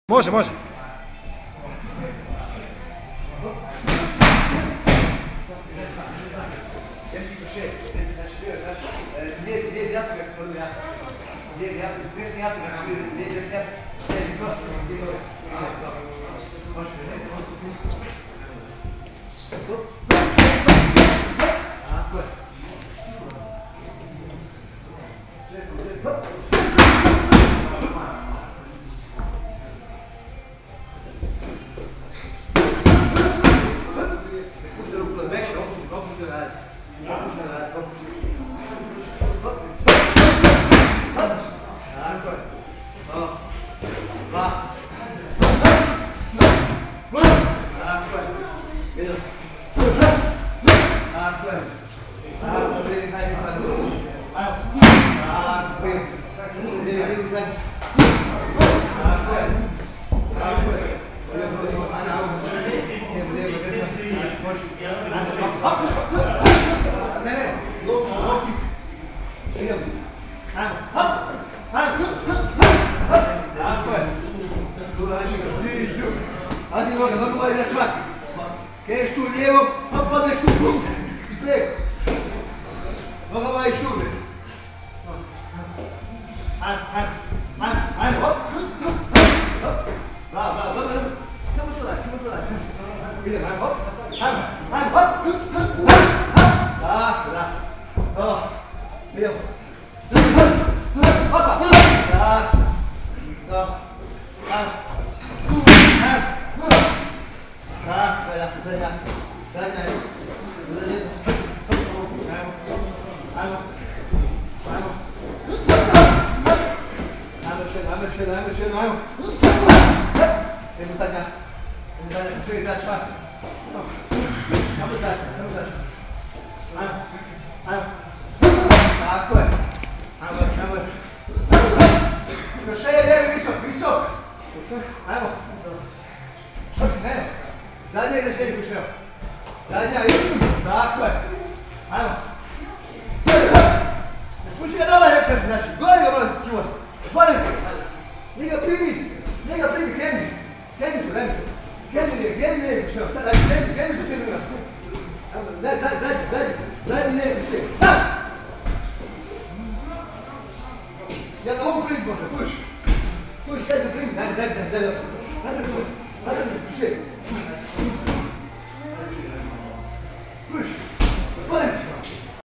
Može, može. Pazi noga, noga mora izaći van. Kreneš tu lijevo, pa padneš tu krug i preko. Noga mora ići tu desno. Ajmo, hop. Bravo, bravo, dobro. Samo to radi. Idem, ajmo, hop. Ajmo, hop. Tako, da. To. Idemo. Hopa. Tako. To. Ajmo. Tako, ja, zadnja je. Ajmo. Ajmo še jedno, ajmo. Idemo zadnja, pošli izaći van. Samo začne. Ajmo. Tako je. Ajmo. Još je lijevi visok. Ajmo. Ne, zadnja ideš lijevi kušeo. Zadnja ideš, tako je. Ajmo. Ne spući ga dole, rekao ti znači. Gori ga moram čuvati. Otvorim se. Nije ga primi, Kendi tu, Kendi lijevi kušeo. Kendi tu sebi ga. Zadnji lijevi kušeo. Ja ga mogu primiti možda, puš, Kendi primi, daj. Hadi mi kušeo.